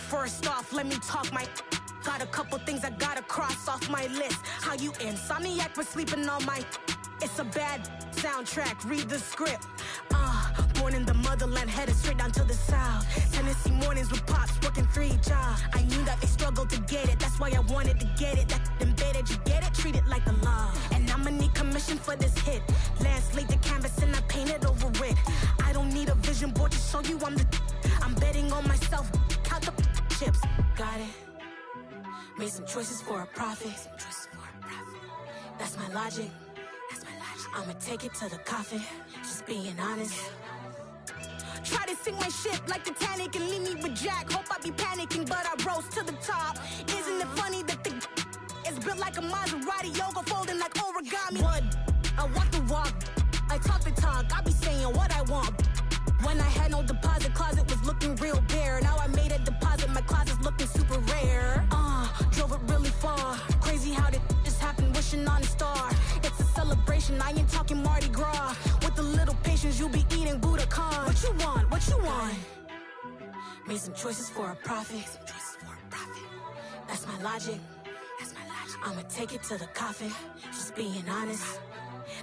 First off, let me talk my... Got a couple things I gotta cross off my list. How you insomniac for sleeping on my... It's a bad soundtrack, read the script. Born in the motherland, headed straight down to the south. Tennessee mornings with pops, working 3 jobs. I knew that they struggled to get it, that's why I wanted to get it. That embedded, you get it, treat it like a law. And I'ma need commission for this hit. Last laid the canvas and I painted over it. I don't need a vision board to show you I'm betting on myself, count the chips. Got it. Made some choices for a profit. That's my logic. I'ma take it to the coffin, just being honest. Try to sink my ship like Titanic and leave me with Jack. Hope I be panicking, but I rose to the top. Isn't it funny that the is built like a Maserati, yoga folding like origami? What? I walk the walk, I talk the talk, I be saying what I want. When I had no deposit, closet was looking real bare. Now I made a deposit, my closet's looking super rare. Drove it really far. Crazy how did just happen, wishing on a star. It's a celebration, I ain't talking Mardi Gras. With a little patience, you'll be eating Budokan. What you want? What you want? Made some choices for a profit. That's my logic. I'ma take it to the coffin, just being honest.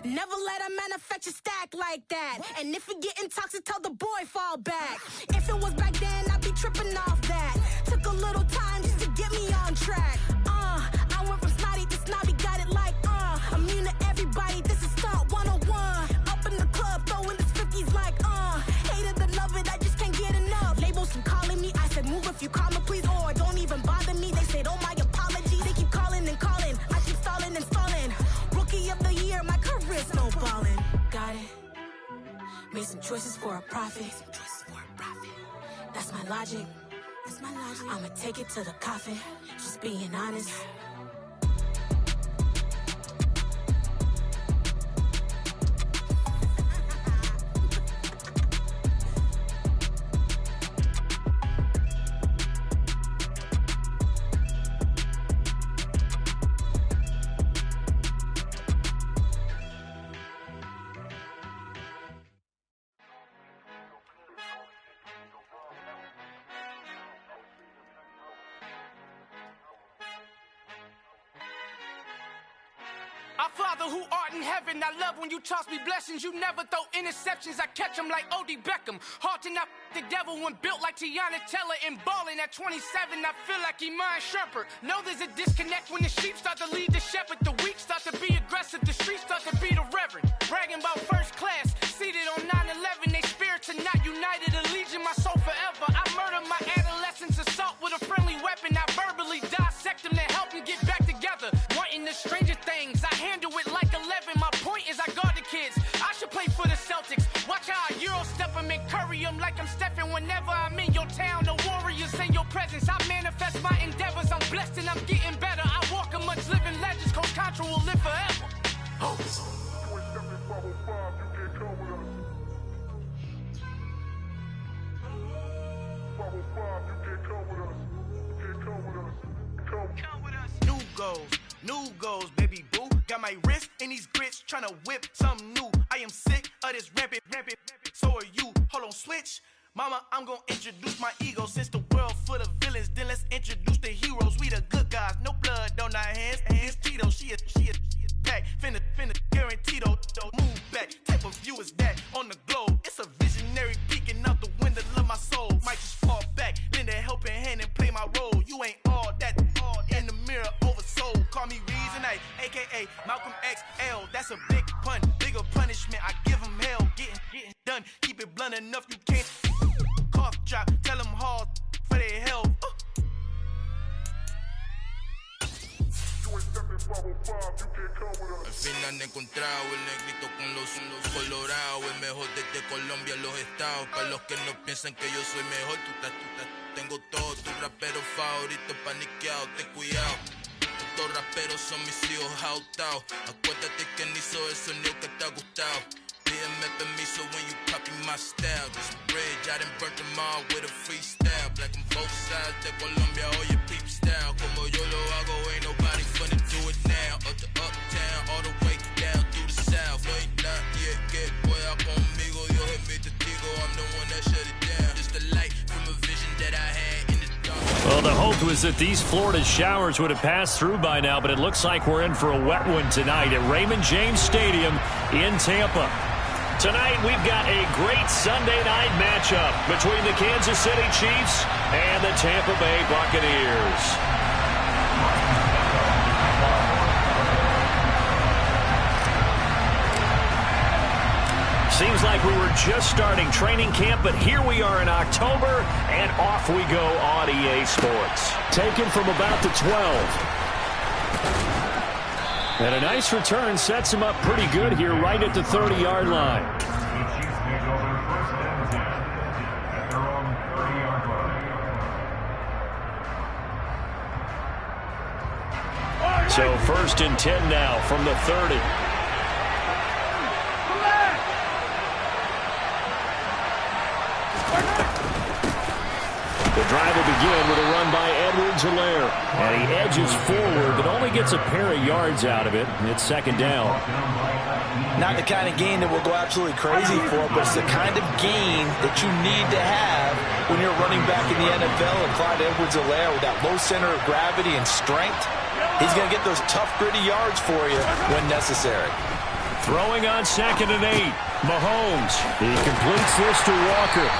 Never let a manufacture stack like that. And if it getting toxic, tell the boy fall back. If it was back then, I'd be tripping off that. Took a little time just to get me on track. I went from snotty to snobby, got it like immune to everybody, this is stunt 101. Up in the club, throwing the 50s like hate it or love it, I just can't get enough. Labels keep calling me, I said move if you call me please, or don't even bother me. They said oh my apologies, they keep calling and calling. I keep stalling and stalling. Rookie of the year, my career snowballing. Got it. Made some choices for a profit. That's my logic. I'ma take it to the coffin, just being honest. Our Father who art in heaven, I love when you toss me blessings. You never throw interceptions, I catch them like O.D. Beckham. Hard to not the devil when built like Tiana Teller and balling at 27. I feel like Iman Shumpert. Know there's a disconnect when the sheep start to lead the shepherd. The weak start to be aggressive, the streets start to be the reverend. Bragging about first class, seated on 9/11. They spirits are not united, a legion, my soul forever. I murder my adolescence, assault with a friendly weapon. I verbally dissect them to help them get back together. Wanting the stranger things, I handle it like 11. My point is I guard the kids. I should play for the Celtics. Watch how I Euro step them and curry them like I'm Stephen. Whenever I'm in your town, the Warriors in your presence. I manifest my endeavors. I'm blessed and I'm getting better. I walk amongst living legends. Coach Contra will live forever. New goals, baby boo. Got my wrist in these grits, tryna whip something new. I am sick of this rampant. So are you. Hold on, switch. Mama, I'm gonna introduce my ego. Since the world full of villains, then let's introduce the heroes. We the good guys, no blood on our hands. Hands Tito, she is back. Finna, guaranteed, move back. Type of view is that on the globe? It's a visionary peeking out the window of my soul. Might just fall back, lend a helping hand and play my role. You ain't all that in the mirror oversold. Call me Reason A, aka Malcolm XL. That's a big pun, bigger punishment. I give him hell, getting done. Keep it blunt enough, you can't cough drop. Tell them hard for their health. Al fin han encontrado el negrito con los colorados, el mejor desde Colombia, los estados. Para los que no piensan que yo soy mejor, tengo todos tus raperos favoritos paniqueados, ten cuidado. Estos raperos son mis hijos jautados. Acuérdate que ni hizo el sonido que te ha gustado. Pídeme permiso when you copy my style. This bridge, I done burnt them all with a freestyle. Black on both sides de Colombia, oye peep style. Como yo lo hago, ain't nobody finna do it now. Up to uptown, Well, the hope was that these Florida showers would have passed through by now, but it looks like we're in for a wet one tonight at Raymond James Stadium in Tampa. Tonight, we've got a great Sunday night matchup between the Kansas City Chiefs and the Tampa Bay Buccaneers. Seems like we were just starting training camp, but here we are in October, and off we go on EA Sports. Taken from about the 12. And a nice return sets him up pretty good here right at the 30-yard line. So 1st and 10 now from the 30. The drive will begin with a run by Edwards-Helaire. And he edges forward, but only gets a pair of yards out of it. It's 2nd down. Not the kind of gain that we'll go absolutely crazy for, but it's the kind of gain that you need to have when you're running back in the NFL. And Clyde Edwards-Helaire, with that low center of gravity and strength, he's going to get those tough, gritty yards for you when necessary. Throwing on 2nd and 8. Mahomes. He completes this to Walker.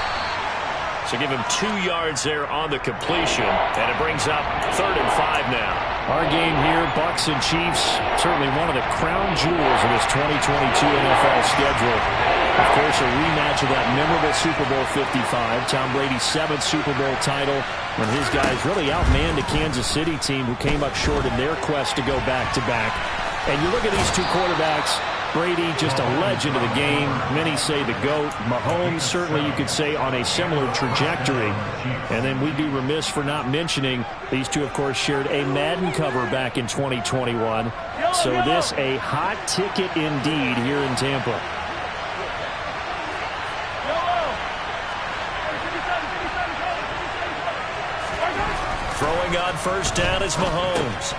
So give him 2 yards there on the completion. And it brings up 3rd and 5 now. Our game here, Bucs and Chiefs, certainly one of the crown jewels of this 2022 NFL schedule. Of course, a rematch of that memorable Super Bowl 55, Tom Brady's 7th Super Bowl title, when his guys really outmanned a Kansas City team who came up short in their quest to go back-to-back. And you look at these two quarterbacks, Brady, just a legend of the game. Many say the GOAT. Mahomes, certainly you could say on a similar trajectory. And then we'd be remiss for not mentioning these two, of course, shared a Madden cover back in 2021. So this a hot ticket indeed here in Tampa. Throwing on 1st down is Mahomes.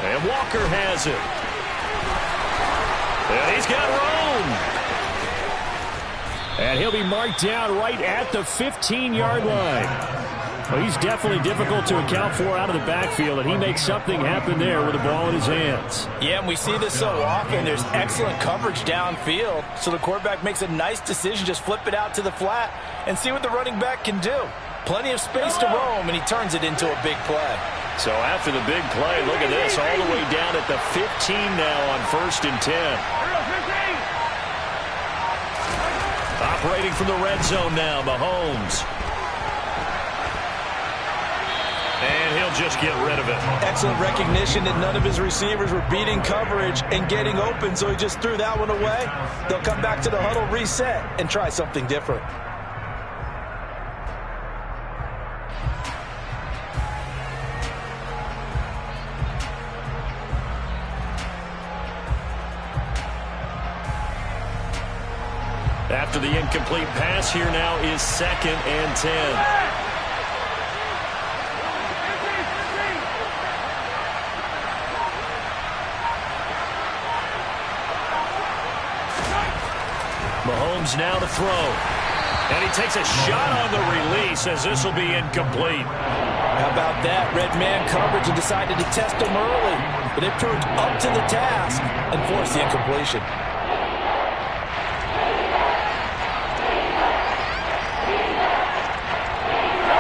And Walker has it. And he's got room. And he'll be marked down right at the 15-yard line. Well, he's definitely difficult to account for out of the backfield, and he makes something happen there with the ball in his hands. Yeah, and we see this so often. There's excellent coverage downfield, so the quarterback makes a nice decision. Just flip it out to the flat and see what the running back can do. Plenty of space to roam, and he turns it into a big play. So after the big play, look at this, all the way down at the 15 now on 1st and 10. Operating from the red zone now, Mahomes. And he'll just get rid of it. Excellent recognition that none of his receivers were beating coverage and getting open, so he just threw that one away. They'll come back to the huddle, reset, and try something different. After the incomplete pass, here now is 2nd and 10. Mahomes now to throw. And he takes a shot on the release as this will be incomplete. How about that? Red man coverage and decided to test him early. But it proved up to the task and forced the incompletion.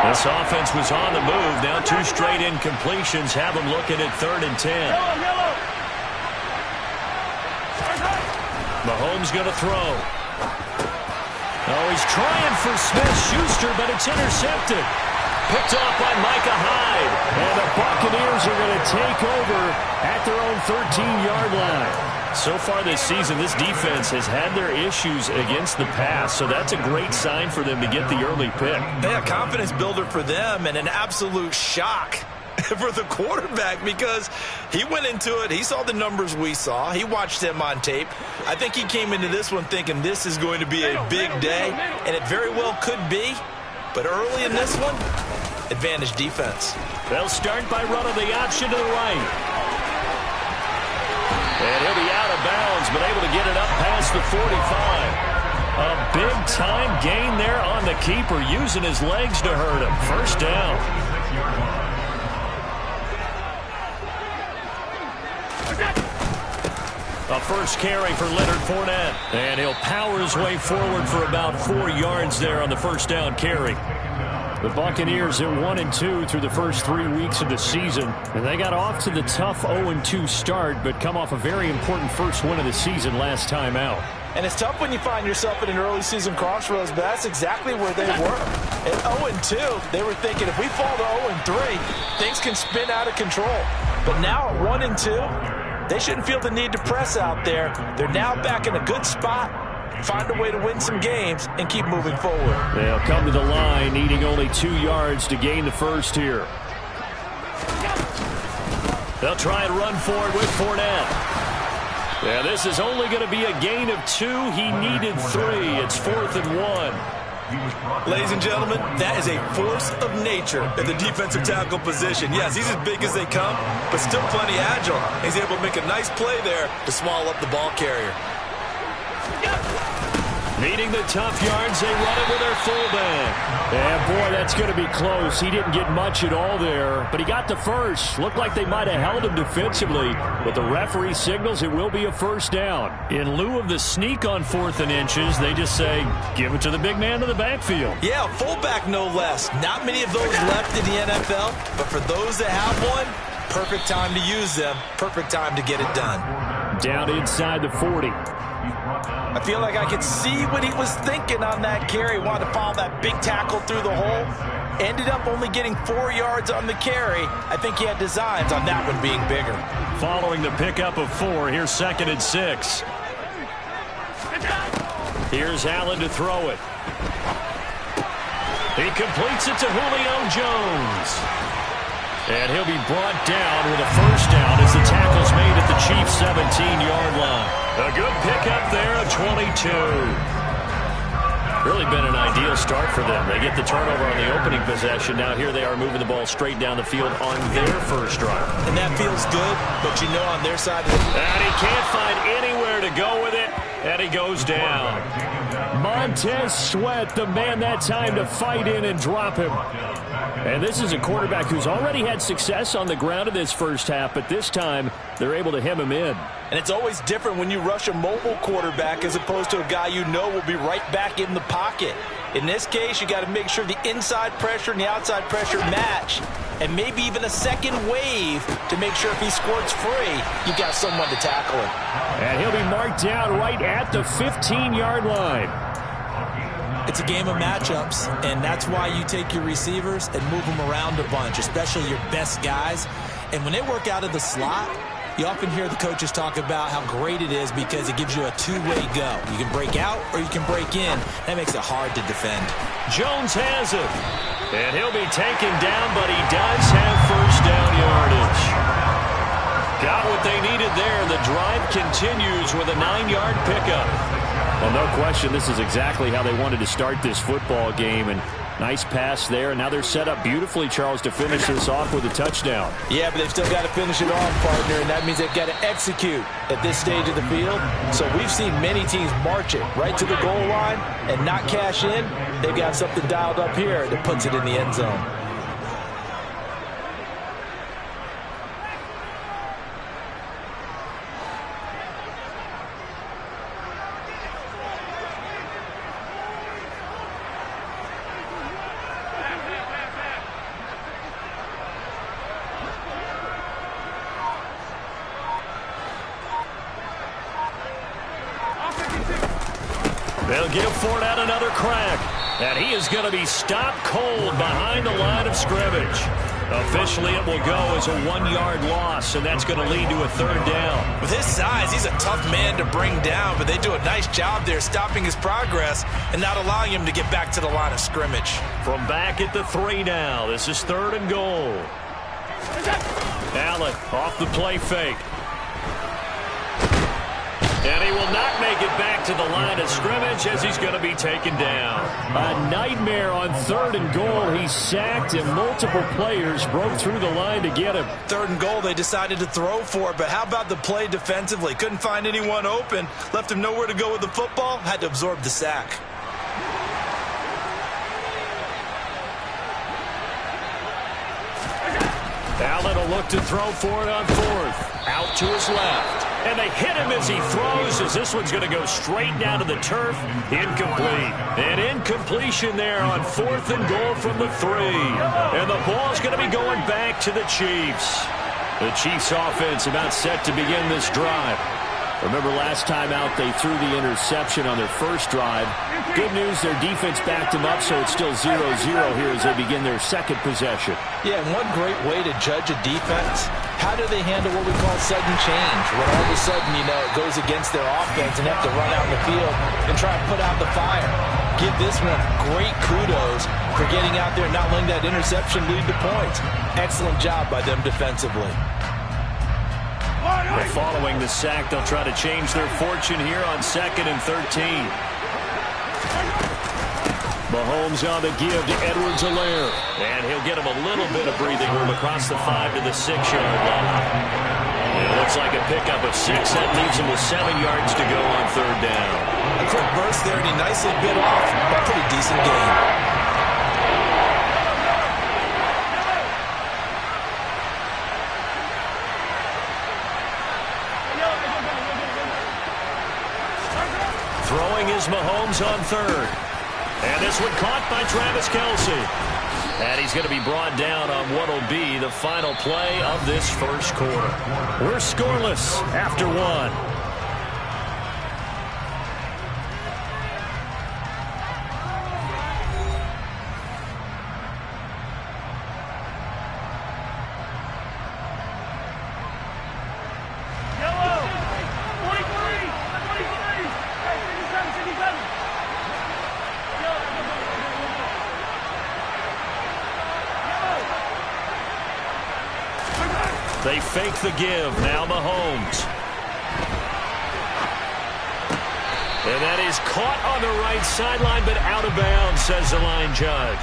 This offense was on the move. Now 2 straight incompletions have them looking at 3rd and 10. Mahomes going to throw. Oh, he's trying for Smith-Schuster, but it's intercepted. Picked off by Micah Hyde. And the Buccaneers are going to take over at their own 13-yard line. So far this season, this defense has had their issues against the pass, so that's a great sign for them to get the early pick. Yeah, confidence builder for them and an absolute shock for the quarterback because he went into it. He saw the numbers we saw. He watched them on tape. I think he came into this one thinking this is going to be a big day, and it very well could be. But early in this one, advantage defense. They'll start by running the option to the right. And he'll be out of bounds, but able to get it up past the 45. A big-time gain there on the keeper, using his legs to hurt him. 1st down. A first carry for Leonard Fournette. And he'll power his way forward for about 4 yards there on the first down carry. The Buccaneers at 1-2 through the first 3 weeks of the season. And they got off to the tough 0-2 start, but come off a very important first win of the season last time out. And it's tough when you find yourself in an early season crossroads, but that's exactly where they were. At 0-2, they were thinking if we fall to 0-3, things can spin out of control. But now at 1-2, they shouldn't feel the need to press out there. They're now back in a good spot, find a way to win some games, and keep moving forward. They'll come to the line, needing only 2 yards to gain the first here. They'll try and run for it with Fournette. Yeah, this is only going to be a gain of 2. He needed 3. It's 4th and 1. Ladies and gentlemen, that is a force of nature at the defensive tackle position. Yes, he's as big as they come, but still plenty agile. He's able to make a nice play there to swallow up the ball carrier. Needing the tough yards, they run it with their fullback. And boy, that's going to be close. He didn't get much at all there, but he got the first. Looked like they might have held him defensively, but the referee signals it will be a first down. In lieu of the sneak on 4th and inches, they just say, give it to the big man in the backfield. Yeah, fullback no less. Not many of those left in the NFL, but for those that have one, perfect time to use them, perfect time to get it done. Down inside the 40. I feel like I could see what he was thinking on that carry. Wanted to follow that big tackle through the hole. Ended up only getting 4 yards on the carry. I think he had designs on that one being bigger. Following the pickup of 4, here's 2nd and 6. Here's Allen to throw it. He completes it to Julio Jones. And he'll be brought down with a first down as the tackle's made at the Chiefs' 17-yard line. A good pickup there of 22. Really been an ideal start for them. They get the turnover on the opening possession. Now here they are moving the ball straight down the field on their first drive. And that feels good, but you know on their side of it. And he can't find anywhere to go with it, and he goes down. Montez Sweat, the man that time to fight in and drop him. And this is a quarterback who's already had success on the ground in this first half, but this time they're able to hem him in. And it's always different when you rush a mobile quarterback as opposed to a guy you know will be right back in the pocket. In this case, you got to make sure the inside pressure and the outside pressure match, and maybe even a second wave to make sure if he squirts free, you've got someone to tackle him. And he'll be marked down right at the 15-yard line. It's a game of matchups, and that's why you take your receivers and move them around a bunch, especially your best guys. And when they work out of the slot, you often hear the coaches talk about how great it is because it gives you a two-way go. You can break out or you can break in. That makes it hard to defend. Jones has it. And he'll be taken down, but he does have first down yardage. Got what they needed there. The drive continues with a 9-yard pickup. Well, no question, this is exactly how they wanted to start this football game. And nice pass there. And now they're set up beautifully, Charles, to finish this off with a touchdown. Yeah, but they've still got to finish it off, partner, and that means they've got to execute at this stage of the field. So we've seen many teams march it right to the goal line and not cash in. They've got something dialed up here that puts it in the end zone. They'll give Fournette another crack. And he is going to be stopped cold behind the line of scrimmage. Officially, it will go as a 1-yard loss, and that's going to lead to a third down. With his size, he's a tough man to bring down, but they do a nice job there stopping his progress and not allowing him to get back to the line of scrimmage. From back at the 3 now, this is 3rd and goal. Allen off the play fake. And he will not make it back to the line of scrimmage as he's going to be taken down. A nightmare on 3rd and goal. He's sacked and multiple players broke through the line to get him. 3rd and goal, they decided to throw for it, but how about the play defensively? Couldn't find anyone open, left him nowhere to go with the football, had to absorb the sack. Allen will look to throw for it on fourth. Out to his left. And they hit him as he throws, as this one's going to go straight down to the turf. Incomplete. An incompletion there on 4th and goal from the 3. And the ball's going to be going back to the Chiefs. The Chiefs offense about set to begin this drive. Remember last time out they threw the interception on their first drive. Good news, their defense backed them up, so it's still 0-0 here as they begin their second possession. Yeah, and one great way to judge a defense, how do they handle what we call sudden change? When all of a sudden, you know, it goes against their offense and have to run out in the field and try and put out the fire. Give this one great kudos for getting out there and not letting that interception lead to points. Excellent job by them defensively. But following the sack, they'll try to change their fortune here on 2nd and 13. Mahomes on the give to Edwards-Helaire. And he'll get him a little bit of breathing room across the 5 to the 6-yard line. It looks like a pickup of 6. That leaves him with 7 yards to go on 3rd down. A quick burst there, and he nicely bit off a pretty decent game. Throwing is Mahomes on 3rd. And this one caught by Travis Kelce. And he's going to be brought down on what will be the final play of this first quarter. We're scoreless after 1. They fake the give. Now Mahomes. And that is caught on the right sideline, but out of bounds, says the line judge.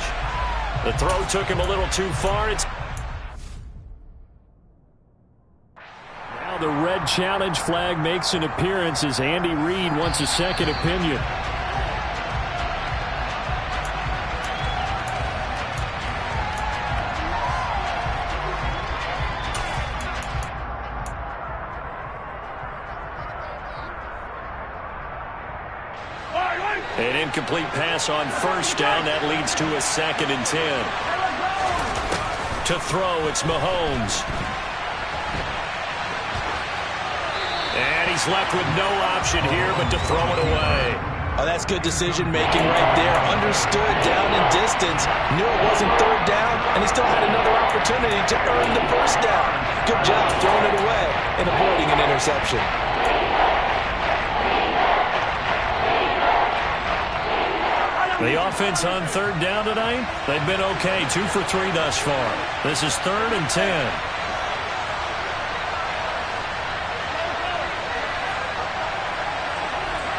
The throw took him a little too far. Now the red challenge flag makes an appearance as Andy Reid wants a second opinion. An incomplete pass on 1st down. That leads to a 2nd and 10. To throw, it's Mahomes. And he's left with no option here but to throw it away. Oh, that's good decision-making right there. Understood down in distance. Knew it wasn't 3rd down, and he still had another opportunity to earn the 1st down. Good job throwing it away and avoiding an interception. The offense on 3rd down tonight, they've been okay. 2 for 3 thus far. This is 3rd and 10.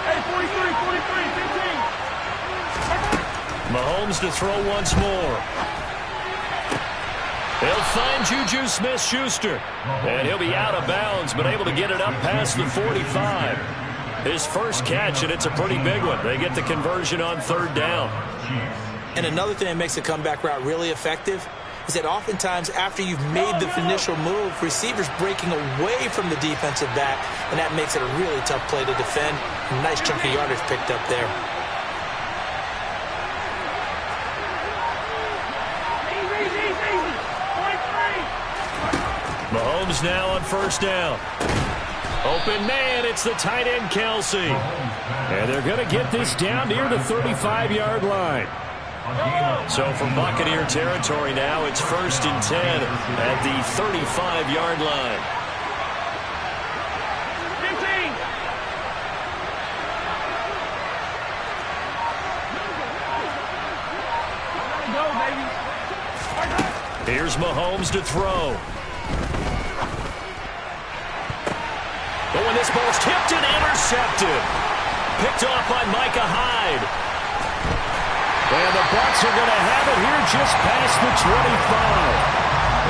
Hey, 43, 15. Mahomes to throw once more. He'll find Juju Smith-Schuster. And he'll be out of bounds, but able to get it up past the 45. His first catch, and it's a pretty big one. They get the conversion on 3rd down. And another thing that makes the comeback route really effective is that oftentimes after you've made the initial move, receivers breaking away from the defensive back, and that makes it a really tough play to defend. A nice chunk of yardage picked up there. Mahomes now on 1st down. Open man, it's the tight end, Kelce. And they're going to get this down near the 35-yard line. So from Buccaneer territory now, it's 1st and 10 at the 35-yard line. 15. Here's Mahomes to throw. But when this ball's tipped and intercepted, picked off by Micah Hyde. And the Bucs are going to have it here just past the 25.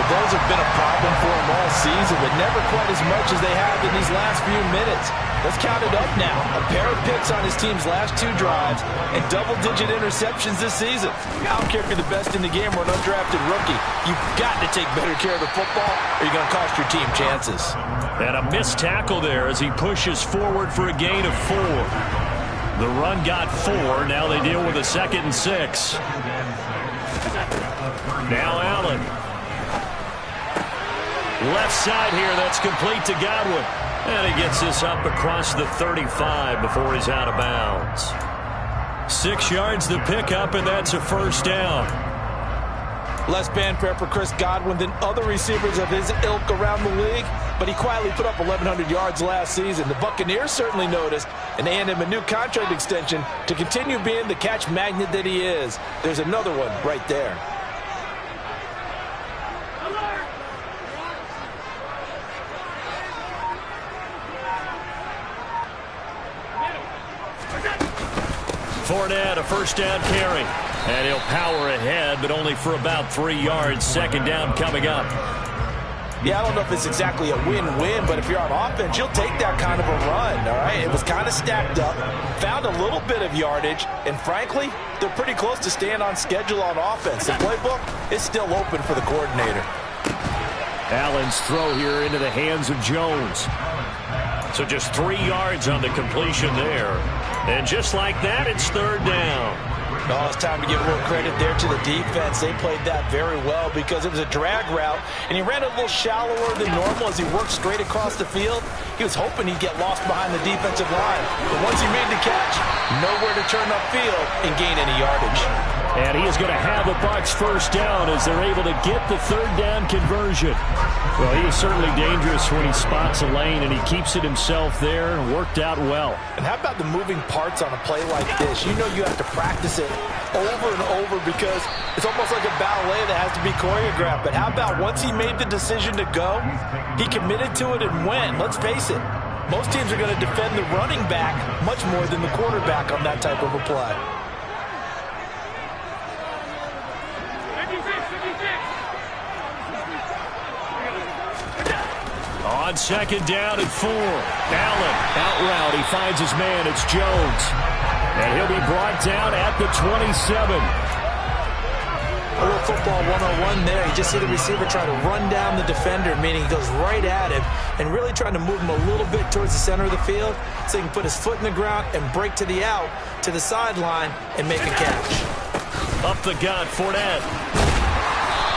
But those have been a problem for him all season but never quite as much as they have in these last few minutes. Let's count it up now. A pair of picks on his team's last 2 drives and double-digit interceptions this season. I don't care if you're the best in the game or an undrafted rookie. You've got to take better care of the football or you're going to cost your team chances. And a missed tackle there as he pushes forward for a gain of 4. The run got 4. Now they deal with a 2nd and 6. Now Allen. Left side here, that's complete to Godwin. And he gets this up across the 35 before he's out of bounds. 6 yards to pick up, and that's a first down. Less fanfare for Chris Godwin than other receivers of his ilk around the league, but he quietly put up 1,100 yards last season. The Buccaneers certainly noticed, and they handed him a new contract extension to continue being the catch magnet that he is. There's another one right there. Fournette, a first down carry. And he'll power ahead, but only for about 3 yards. 2nd down coming up. Yeah, I don't know if it's exactly a win-win, but if you're on offense, you'll take that kind of a run, all right? It was kind of stacked up, found a little bit of yardage, and frankly, they're pretty close to staying on schedule on offense. The playbook is still open for the coordinator. Allen's throw here into the hands of Jones. So just 3 yards on the completion there. And just like that, it's 3rd down. Oh, it's time to give a little credit there to the defense. They played that very well because it was a drag route, and he ran a little shallower than normal as he worked straight across the field. He was hoping he'd get lost behind the defensive line. But once he made the catch, nowhere to turn upfield and gain any yardage. And he is going to have a Bucs first down as they're able to get the 3rd down conversion. Well, he is certainly dangerous when he spots a lane, and he keeps it himself there. Worked out well. And how about the moving parts on a play like this? You know you have to practice it over and over because it's almost like a ballet that has to be choreographed. But how about once he made the decision to go, he committed to it and went. Let's face it, most teams are going to defend the running back much more than the quarterback on that type of a play. On 2nd down and 4. Allen, out route. He finds his man. It's Jones. And he'll be brought down at the 27. A little football 101 there. You just see the receiver try to run down the defender, meaning he goes right at him and really trying to move him a little bit towards the center of the field so he can put his foot in the ground and break to the out, to the sideline, and make a catch. Up the gut, Fournette.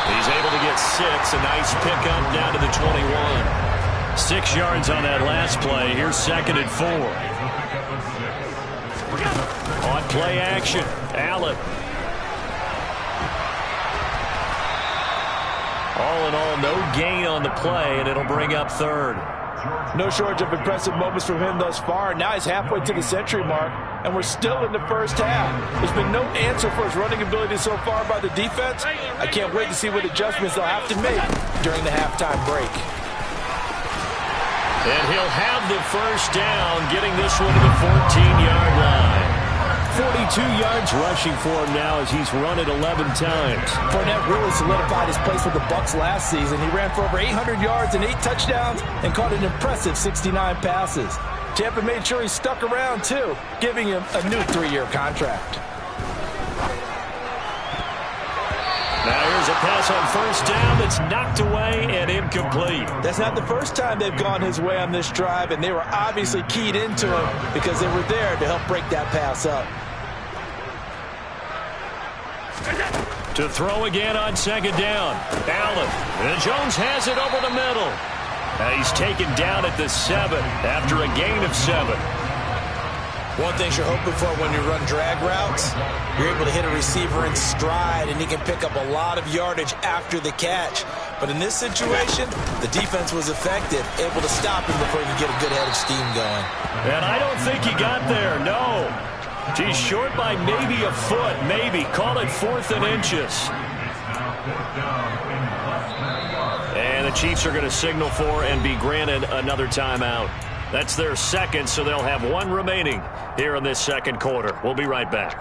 He's able to get 6. A nice pickup down to the 21. 6 yards on that last play. Here's 2nd and 4. On play action, Allen. All in all, no gain on the play, and it'll bring up 3rd. No shortage of impressive moments from him thus far. Now he's halfway to the century mark, and we're still in the first half. There's been no answer for his running ability so far by the defense. I can't wait to see what adjustments they'll have to make during the halftime break. And he'll have the first down, getting this one to the 14-yard line. 42 yards rushing for him now as he's run it 11 times. Fournette really solidified his place with the Bucs last season. He ran for over 800 yards and 8 touchdowns and caught an impressive 69 passes. Tampa made sure he stuck around, too, giving him a new 3-year contract. Now here's a pass on first down that's knocked away and incomplete. That's not the first time they've gone his way on this drive, and they were obviously keyed into him because they were there to help break that pass up. To throw again on 2nd down. Allen. And Jones has it over the middle. Now he's taken down at the 7 after a gain of 7. One thing you're hoping for when you run drag routes, you're able to hit a receiver in stride, and he can pick up a lot of yardage after the catch. But in this situation, the defense was effective, able to stop him before he could get a good head of steam going. And I don't think he got there, no. He's short by maybe a foot, maybe. Call it 4th and inches. And the Chiefs are going to signal for and be granted another timeout. That's their 2nd, so they'll have 1 remaining here in this 2nd quarter. We'll be right back.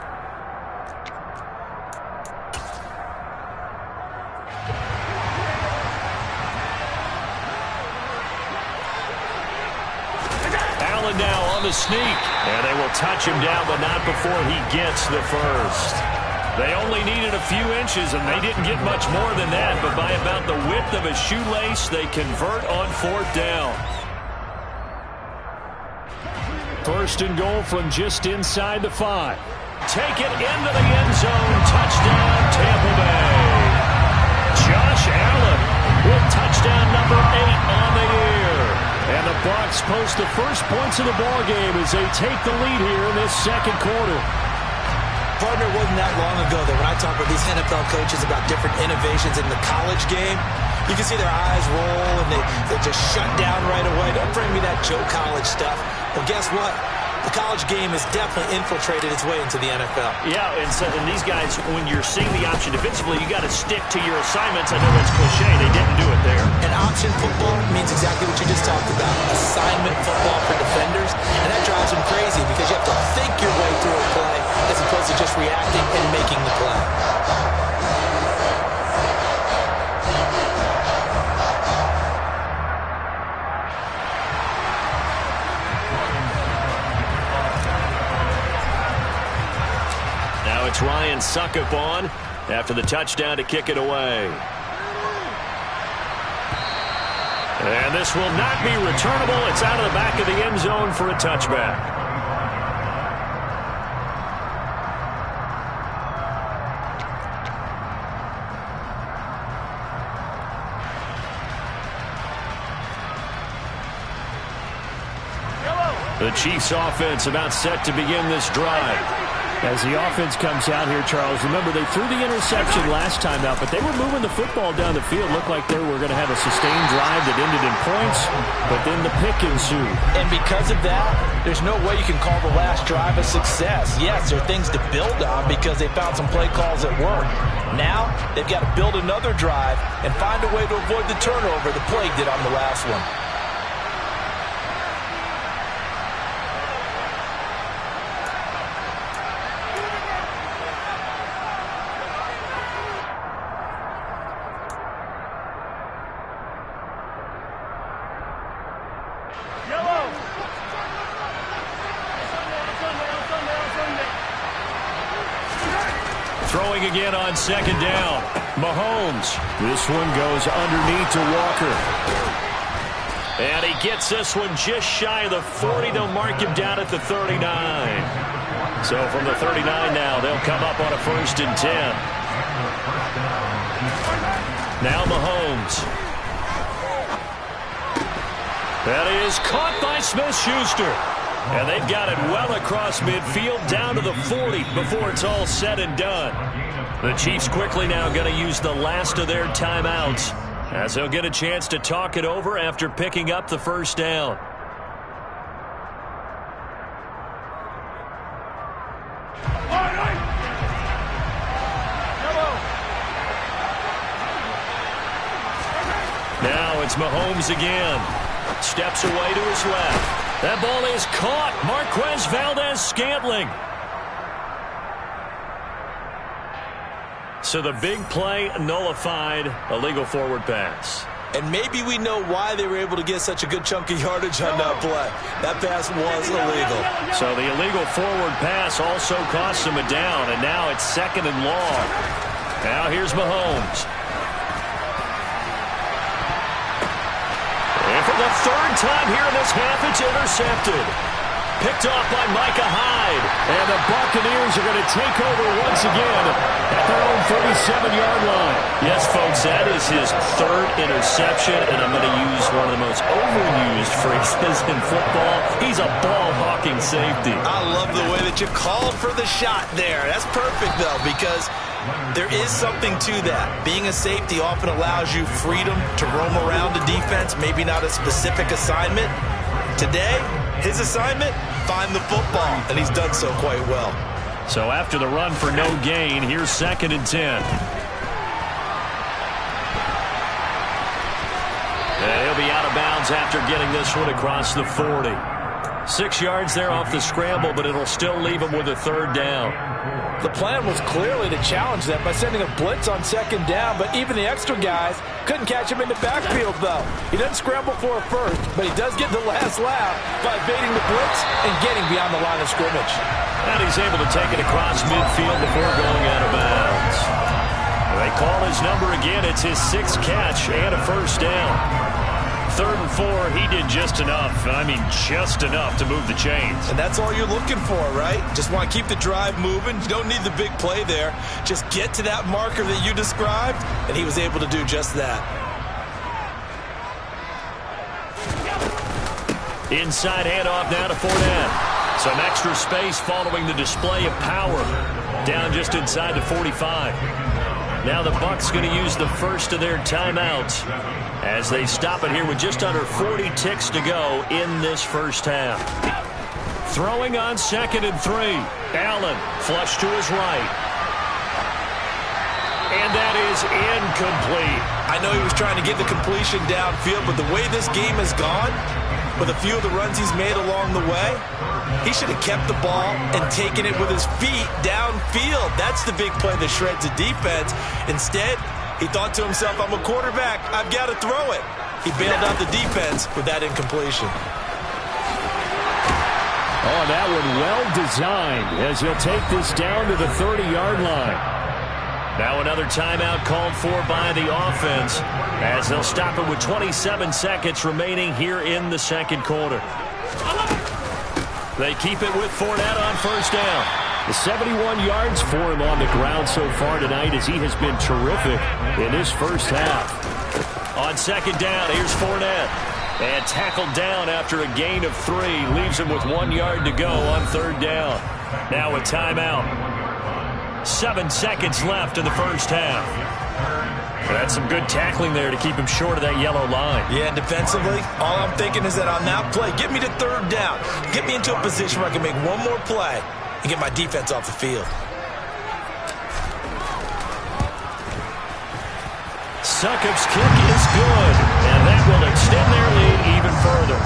Allen now on the sneak. And they will touch him down, but not before he gets the first. They only needed a few inches, and they didn't get much more than that. But by about the width of a shoelace, they convert on 4th down. First and goal from just inside the 5. Take it into the end zone. Touchdown, Tampa Bay. Josh Allen with touchdown number 8 on the year. And the Bucs post the first points of the ballgame as they take the lead here in this second quarter. Partner, wasn't that long ago that when I talk with these NFL coaches about different innovations in the college game, you can see their eyes roll and they just shut down right away. Don't bring me that Joe College stuff. Well, guess what? The college game has definitely infiltrated its way into the NFL. Yeah, and these guys, when you're seeing the option defensively, you got to stick to your assignments. I know that's cliche. They didn't do it there. And option football means exactly what you just talked about. Assignment football for defenders. And that drives them crazy because you have to think your way through a play as opposed to just reacting and making the play. It's Ryan Suckup on after the touchdown to kick it away. And this will not be returnable. It's out of the back of the end zone for a touchback. The Chiefs offense about set to begin this drive. As the offense comes out here, Charles, remember they threw the interception last time out, but they were moving the football down the field. Looked like they were going to have a sustained drive that ended in points, but then the pick ensued. And because of that, there's no way you can call the last drive a success. Yes, there are things to build on because they found some play calls that work. Now, they've got to build another drive and find a way to avoid the turnover the plague did on the last one. Throwing again on second down. Mahomes. This one goes underneath to Walker. And he gets this one just shy of the 40. They'll mark him down at the 39. So from the 39 now, they'll come up on a 1st and 10. Now Mahomes. That is caught by Smith-Schuster. And they've got it well across midfield down to the 40 before it's all said and done. The Chiefs quickly now going to use the last of their timeouts as they'll get a chance to talk it over after picking up the first down. Now it's Mahomes again. Steps away to his left. That ball is caught. Marquez Valdez-Scantling. So the big play nullified, illegal forward pass. And maybe we know why they were able to get such a good chunk of yardage on that play. That pass was illegal. So the illegal forward pass also cost him a down, and now it's 2nd and long. Now here's Mahomes. And for the 3rd time here in this half, it's intercepted. Picked off by Micah Hyde. And the Buccaneers are going to take over once again at their own 37-yard line. Yes, folks, that is his 3rd interception, and I'm going to use one of the most overused phrases in football. He's a ball-hawking safety. I love the way that you called for the shot there. That's perfect, though, because there is something to that. Being a safety often allows you freedom to roam around the defense, maybe not a specific assignment. Today, his assignment, find the football, and he's done so quite well. So after the run for no gain, here's 2nd and 10. And he'll be out of bounds after getting this one across the 40. 6 yards there off the scramble, but it'll still leave him with a third down. The plan was clearly to challenge them by sending a blitz on second down, but even the extra guys couldn't catch him in the backfield, though. He doesn't scramble for a first, but he does get the last laugh by evading the blitz and getting beyond the line of scrimmage. And he's able to take it across midfield before going out of bounds. They call his number again. It's his 6th catch and a first down. 3rd and 4, he did just enough. I mean, just enough to move the chains. And that's all you're looking for, right? Just want to keep the drive moving. You don't need the big play there. Just get to that marker that you described, and he was able to do just that. Inside handoff now to Fournette. Some extra space following the display of power. Down just inside the 45. Now the Bucs going to use the first of their timeouts as they stop it here with just under 40 ticks to go in this first half. Throwing on 2nd and 3. Allen flush to his right. And that is incomplete. I know he was trying to get the completion downfield, but the way this game has gone, with a few of the runs he's made along the way, he should have kept the ball and taken it with his feet downfield. That's the big play that shreds the defense. Instead, he thought to himself, I'm a quarterback, I've got to throw it. He bailed out the defense with that incompletion. Oh, that one well designed as he'll take this down to the 30-yard line. Now another timeout called for by the offense as they'll stop it with 27 seconds remaining here in the second quarter. They keep it with Fournette on first down. The 71 yards for him on the ground so far tonight as he has been terrific in his first half. On second down, here's Fournette. And tackled down after a gain of 3. Leaves him with 1 yard to go on third down. Now a timeout. 7 seconds left in the first half. That's some good tackling there to keep him short of that yellow line. Yeah, and defensively, all I'm thinking is that on that play, get me to third down. Get me into a position where I can make one more play and get my defense off the field. Succop's kick is good, and that will extend their lead even further.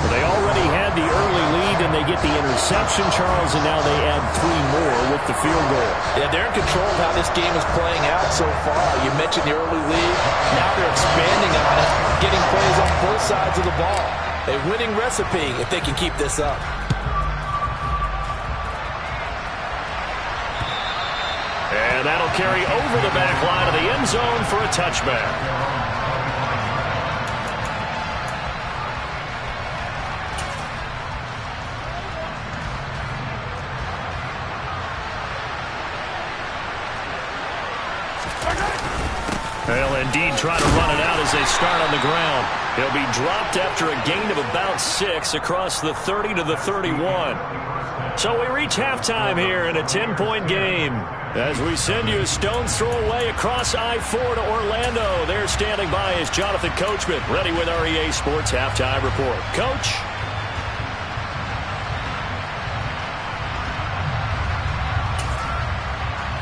Well, they already had the early lead, and they get the interception, Charles, and now they add 3 more with the field goal. Yeah, they're in control of how this game is playing out so far. You mentioned the early lead. Now they're expanding on it, getting plays on both sides of the ball. A winning recipe if they can keep this up. And that'll carry over the back line of the end zone for a touchback. They'll indeed try to run it out as they start on the ground. He'll be dropped after a gain of about 6 across the 30 to the 31. So we reach halftime here in a 10-point game. As we send you a stone's throw away across I-4 to Orlando. There standing by is Jonathan Coachman, ready with our EA Sports Halftime Report. Coach?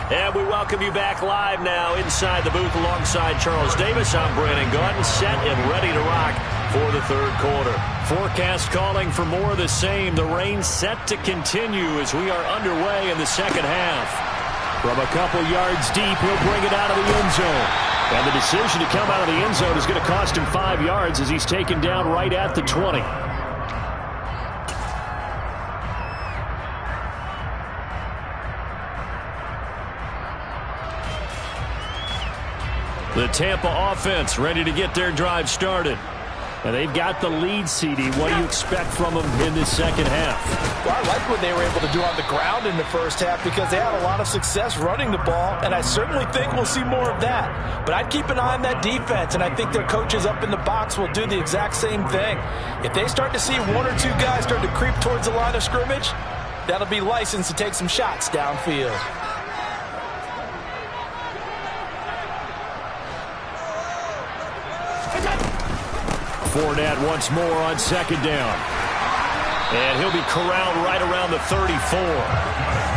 And we welcome you back live now inside the booth alongside Charles Davis. I'm Brandon Gaudin, set and ready to rock for the third quarter. Forecast calling for more of the same. The rain set to continue as we are underway in the second half. From a couple yards deep, he'll bring it out of the end zone. And the decision to come out of the end zone is going to cost him 5 yards as he's taken down right at the 20. The Tampa offense ready to get their drive started. And they've got the lead, CD. What do you expect from them in this second half? Well, I like what they were able to do on the ground in the first half because they had a lot of success running the ball, and I certainly think we'll see more of that. But I'd keep an eye on that defense, and I think their coaches up in the box will do the exact same thing. If they start to see 1 or 2 guys start to creep towards the line of scrimmage, that'll be licensed to take some shots downfield. Fournette once more on second down. And he'll be corralled right around the 34.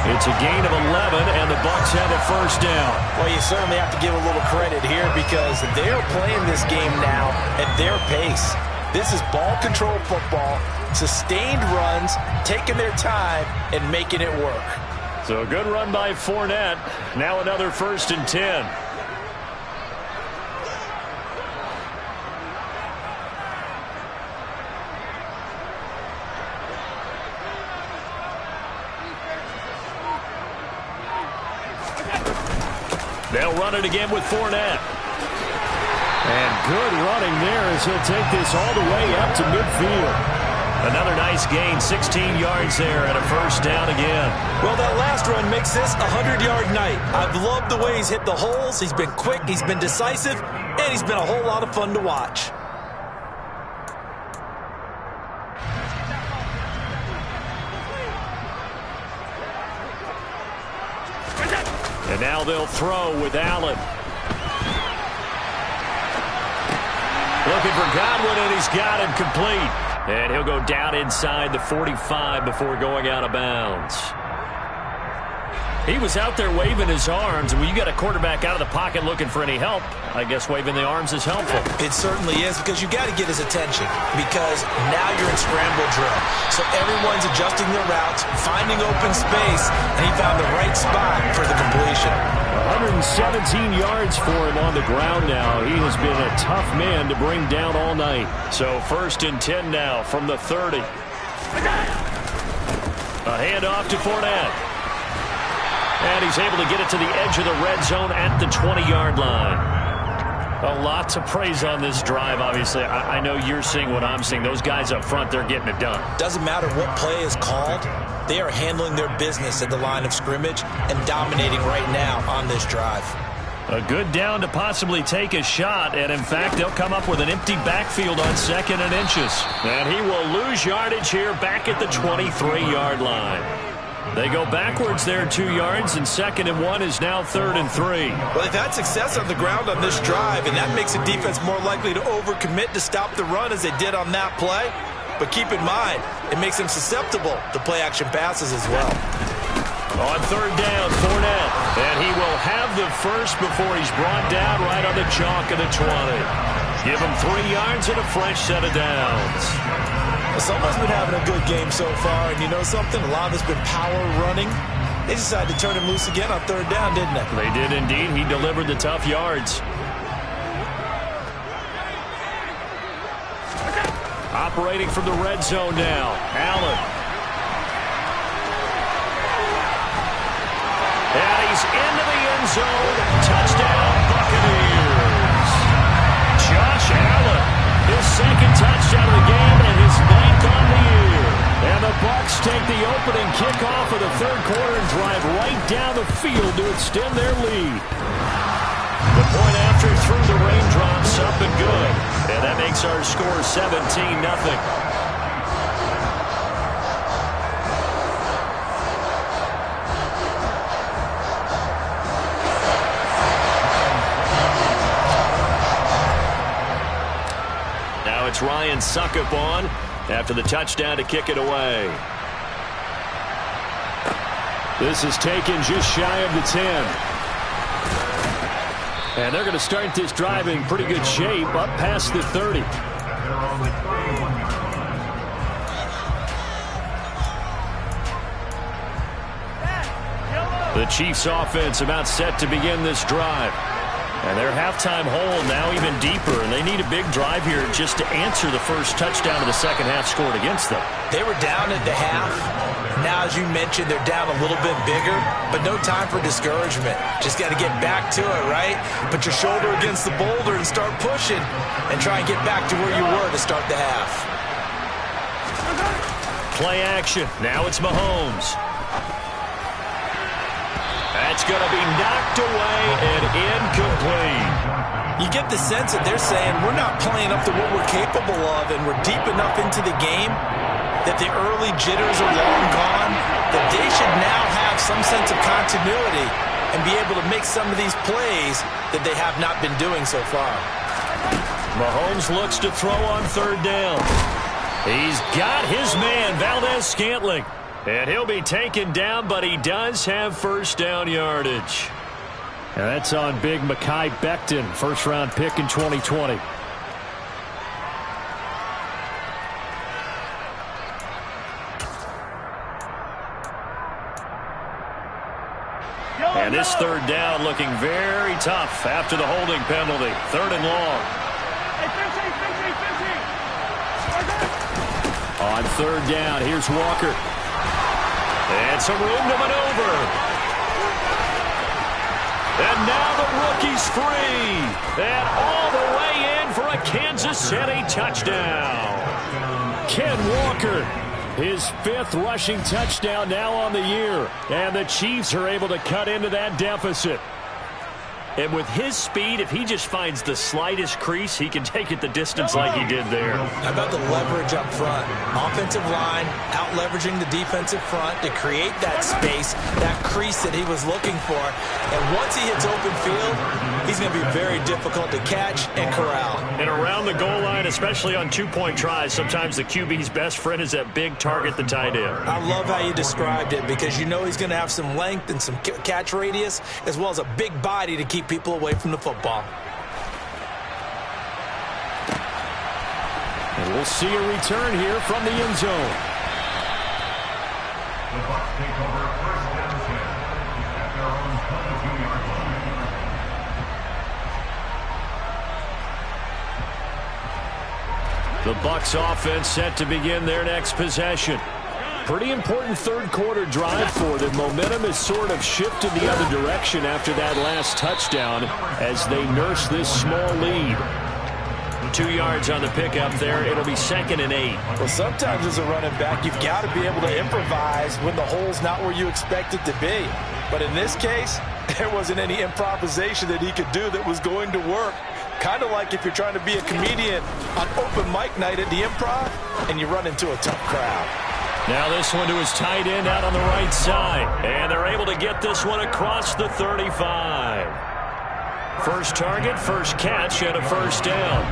It's a gain of 11, and the Bucs have a first down. Well, you certainly have to give a little credit here because they're playing this game now at their pace. This is ball control football. sustained runs, taking their time, and making it work. So a good run by Fournette. Now another 1st and 10. They'll run it again with Fournette. And good running there as he'll take this all the way up to midfield. Another nice gain, 16 yards there and a 1st down again. Well, that last run makes this a 100-yard night. I've loved the way he's hit the holes. He's been quick, he's been decisive, and he's been a whole lot of fun to watch. And now they'll throw with Allen. Looking for Godwin, and he's got him complete. And he'll go down inside the 45 before going out of bounds. He was out there waving his arms, and when you got a quarterback out of the pocket looking for any help, I guess waving the arms is helpful. It certainly is, because you got to get his attention, because now you're in scramble drill. So everyone's adjusting their routes, finding open space, and he found the right spot for the completion. 117 yards for him on the ground now. He has been a tough man to bring down all night. So 1st and 10 now from the 30. A handoff to Fournette. And he's able to get it to the edge of the red zone at the 20-yard line. A lot to praise on this drive, obviously. I know you're seeing what I'm seeing. Those guys up front, they're getting it done. Doesn't matter what play is called. They are handling their business at the line of scrimmage and dominating right now on this drive. A good down to possibly take a shot, and in fact, they'll come up with an empty backfield on 2nd and inches. And he will lose yardage here back at the 23-yard line. They go backwards there 2 yards, and 2nd and 1 is now 3rd and 3. Well, they've had success on the ground on this drive, and that makes a defense more likely to overcommit to stop the run as they did on that play. But keep in mind, it makes them susceptible to play-action passes as well. On 3rd down, Fournette. And he will have the first before he's brought down right on the chalk of the 20. Give him 3 yards and a fresh set of downs. Someone's been having a good game so far, and you know something? A lot of it's been power running. They decided to turn him loose again on 3rd down, didn't they? They did indeed. He delivered the tough yards. Operating from the red zone now. Allen. And he's into the end zone. Touchdown, Buccaneers. Josh Allen, his 2nd touchdown of the game and his 9th on the year. And the Bucs take the opening kickoff of the 3rd quarter and drive right down the field to extend their lead. The point after through the raindrops, up and good. And that makes our score 17-0. Now it's Ryan Suckup on after the touchdown to kick it away. This is taken just shy of the 10. And they're going to start this drive in pretty good shape up past the 30. The Chiefs offense about set to begin this drive. And their halftime hole now even deeper, and they need a big drive here just to answer the first touchdown of the second half scored against them. They were down at the half. Now, as you mentioned, they're down a little bit bigger, but no time for discouragement. Just got to get back to it, right? Put your shoulder against the boulder and start pushing and try and get back to where you were to start the half. Play action. Now it's Mahomes. That's going to be knocked away and incomplete. You get the sense that they're saying we're not playing up to what we're capable of, and we're deep enough into the game that the early jitters are long gone, that they should now have some sense of continuity and be able to make some of these plays that they have not been doing so far. Mahomes looks to throw on 3rd down. He's got his man, Valdez-Scantling. And he'll be taken down, but he does have 1st down yardage. And that's on big Mekhi Becton, 1st-round pick in 2020. And this third down looking very tough after the holding penalty. 3rd and long. On 3rd down, here's Walker. And some room to maneuver. And now the rookie's free. And all the way in for a Kansas City touchdown. Ken Walker, his 5th rushing touchdown now on the year. And the Chiefs are able to cut into that deficit. And with his speed, if he just finds the slightest crease, he can take it the distance like he did there. How about the leverage up front? Offensive line out-leveraging the defensive front to create that space, that crease that he was looking for. And once he hits open field, he's going to be very difficult to catch and corral. And around the goal line, especially on 2-point tries, sometimes the QB's best friend is that big target, the tight end. I love how you described it because you know he's going to have some length and some catch radius as well as a big body to keep people away from the football. And we'll see a return here from the end zone. The Bucs take over 1st and 10 at their own 22-yard line. The Bucs offense set to begin their next possession. Pretty important 3rd quarter drive for them. Momentum has sort of shifted the other direction after that last touchdown as they nurse this small lead. 2 yards on the pickup there. It'll be 2nd and 8. Well, sometimes as a running back, you've got to be able to improvise when the hole's not where you expect it to be. But in this case, there wasn't any improvisation that he could do that was going to work. Kind of like if you're trying to be a comedian on open mic night at the Improv and you run into a tough crowd. Now this one to his tight end out on the right side. And they're able to get this one across the 35. First target, first catch, and a 1st down.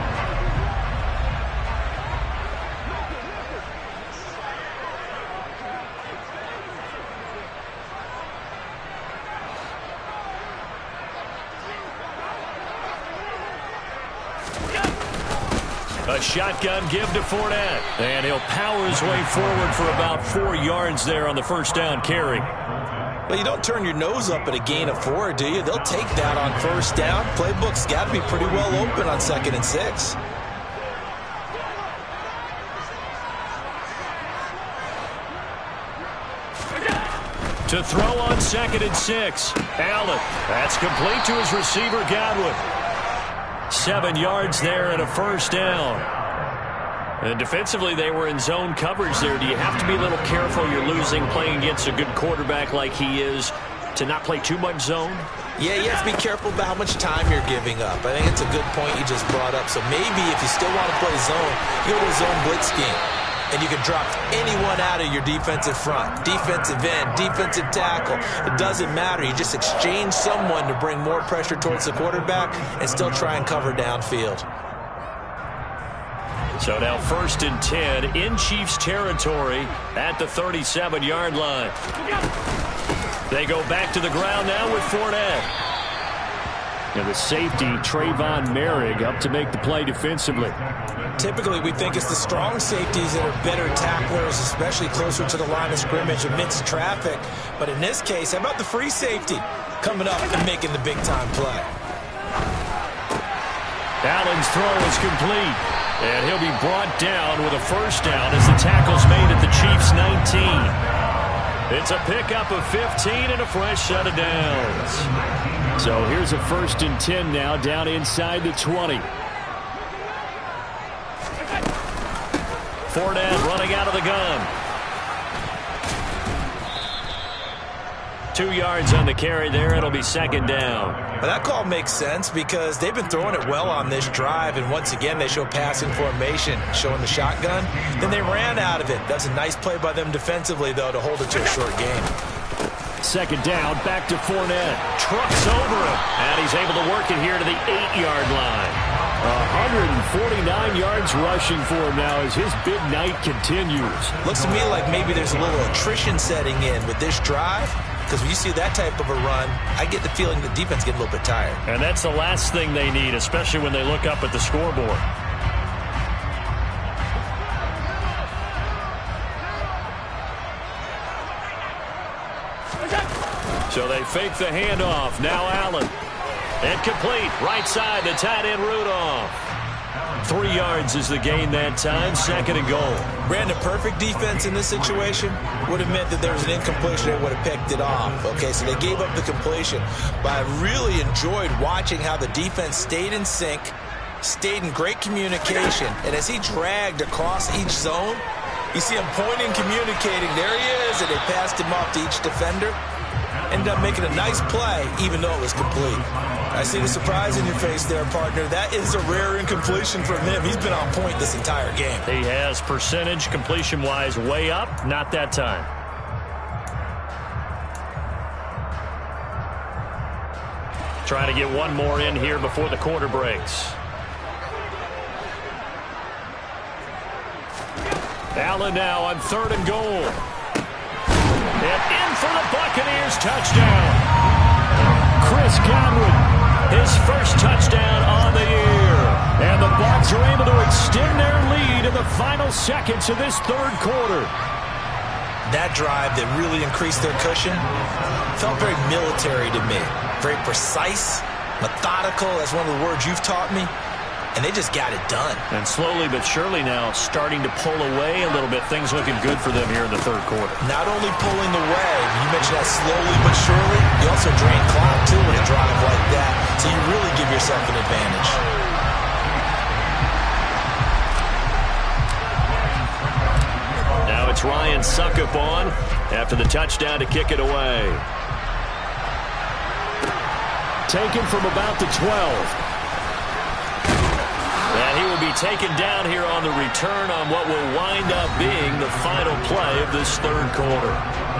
A shotgun give to Fournette. And he'll power his way forward for about 4 yards there on the 1st down carry. Well, you don't turn your nose up at a gain of 4, do you? They'll take that on 1st down. Playbook's got to be pretty well open on 2nd and 6. To throw on 2nd and 6. Allen. That's complete to his receiver, Godwin. 7 yards there and a 1st down. And defensively, they were in zone coverage there. Do you have to be a little careful? You're losing playing against a good quarterback like he is to not play too much zone? Yeah, you have to be careful about how much time you're giving up. I think it's a good point you just brought up. So maybe if you still want to play zone, you go to a zone blitz scheme. And you can drop anyone out of your defensive front, defensive end, defensive tackle. It doesn't matter. You just exchange someone to bring more pressure towards the quarterback and still try and cover downfield. So now 1st and 10 in Chiefs territory at the 37-yard line. They go back to the ground now with Fournette. And the safety, Trayvon Merrick, up to make the play defensively. Typically, we think it's the strong safeties that are better tacklers, especially closer to the line of scrimmage amidst traffic. But in this case, how about the free safety coming up and making the big-time play? Allen's throw is complete. And he'll be brought down with a 1st down as the tackle's made at the Chiefs' 19. It's a pickup of 15 and a fresh set of downs. So here's a 1st and 10 now down inside the 20. Fournette running out of the gun. 2 yards on the carry there. It'll be 2nd down. Well, that call makes sense because they've been throwing it well on this drive, and once again they show passing formation, showing the shotgun. Then they ran out of it. That's a nice play by them defensively, though, to hold it to a short game. 2nd down, back to Fournette. Trucks over him, and he's able to work it here to the 8-yard line. 149 yards rushing for him now as his big night continues. Looks to me like maybe there's a little attrition setting in with this drive. Because when you see that type of a run, I get the feeling the defense gets a little bit tired. And that's the last thing they need, especially when they look up at the scoreboard. So they fake the handoff. Now Allen. Incomplete. Right side, the tight end Rudolph. 3 yards is the gain that time. 2nd and goal. Brandon, perfect defense in this situation would have meant that there was an incompletion. They would have picked it off. Okay, so they gave up the completion. But I really enjoyed watching how the defense stayed in sync, stayed in great communication. And as he dragged across each zone, you see him pointing, communicating. There he is, and they passed him off to each defender. Ended up making a nice play, even though it was complete. I see the surprise in your face there, partner. That is a rare incompletion from him. He's been on point this entire game. He has percentage, completion-wise, way up. Not that time. Trying to get one more in here before the quarter breaks. Allen now on 3rd and goal. And in for the Buccaneers touchdown. Chris Godwin, his first touchdown on the year. And the Bucs are able to extend their lead in the final seconds of this 3rd quarter. That drive that really increased their cushion felt very military to me. Very precise, methodical. That's one of the words you've taught me. And they just got it done. And slowly but surely now starting to pull away a little bit. Things looking good for them here in the 3rd quarter. Not only pulling away, you mentioned that slowly but surely, you also drain clock too with a drive like that. So you really give yourself an advantage. Now it's Ryan Suckup on after the touchdown to kick it away. Taken from about the 12. And he will be taken down here on the return on what will wind up being the final play of this 3rd quarter.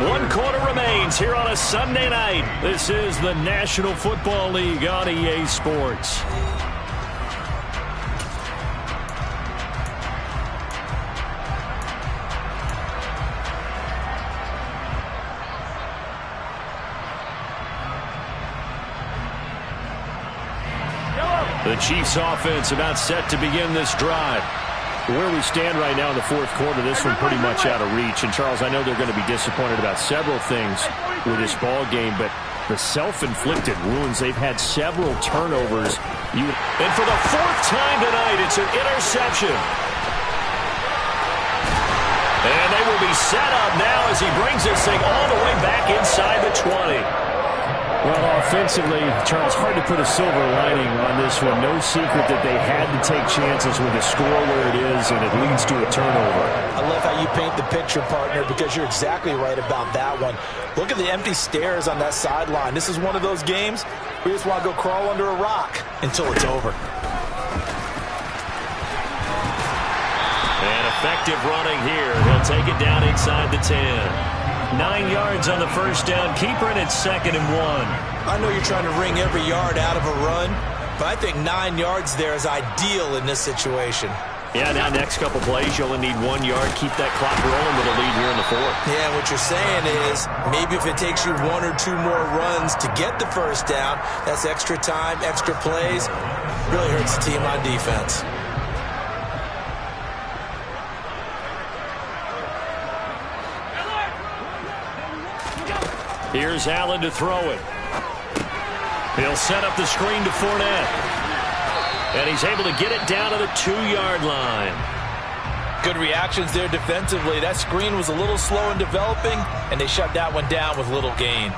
1 quarter remains here on a Sunday night. This is the National Football League on EA Sports. The Chiefs offense about set to begin this drive. Where we stand right now in the 4th quarter, this one pretty much out of reach. And, Charles, I know they're going to be disappointed about several things with this ball game, but the self-inflicted wounds, they've had several turnovers. And for the 4th time tonight, it's an interception. And they will be set up now as he brings this thing all the way back inside the 20. Well, offensively, Charles, hard to put a silver lining on this one. No secret that they had to take chances with the score where it is, and it leads to a turnover. I love how you paint the picture, partner, because you're exactly right about that one. Look at the empty stairs on that sideline. This is one of those games where you just want to go crawl under a rock until it's over. And effective running here. He'll take it down inside the 10. 9 yards on the first down. Keeper, and it's 2nd and 1. I know you're trying to wring every yard out of a run, but I think 9 yards there is ideal in this situation. Yeah, now next couple plays, you only need 1 yard. Keep that clock rolling with a lead here in the 4th. Yeah, what you're saying is maybe if it takes you 1 or 2 more runs to get the first down, that's extra time, extra plays. Really hurts the team on defense. Here's Allen to throw it. He'll set up the screen to Fournette. And he's able to get it down to the 2-yard line. Good reactions there defensively. That screen was a little slow in developing, and they shut that one down with little gain.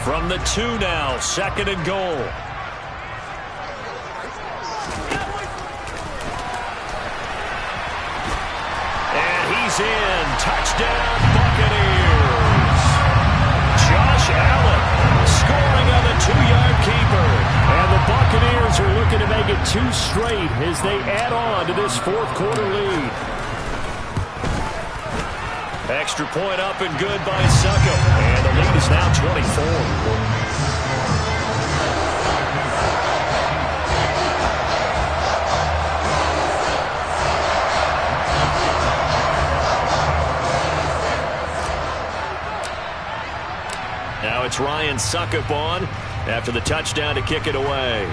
From the 2 now, 2nd and goal. In. Touchdown, Buccaneers. Josh Allen scoring on the 2-yard keeper. And the Buccaneers are looking to make it 2 straight as they add on to this 4th quarter lead. Extra point up and good by Suckup. And the lead is now 24. Now it's Ryan Suckup on after the touchdown to kick it away.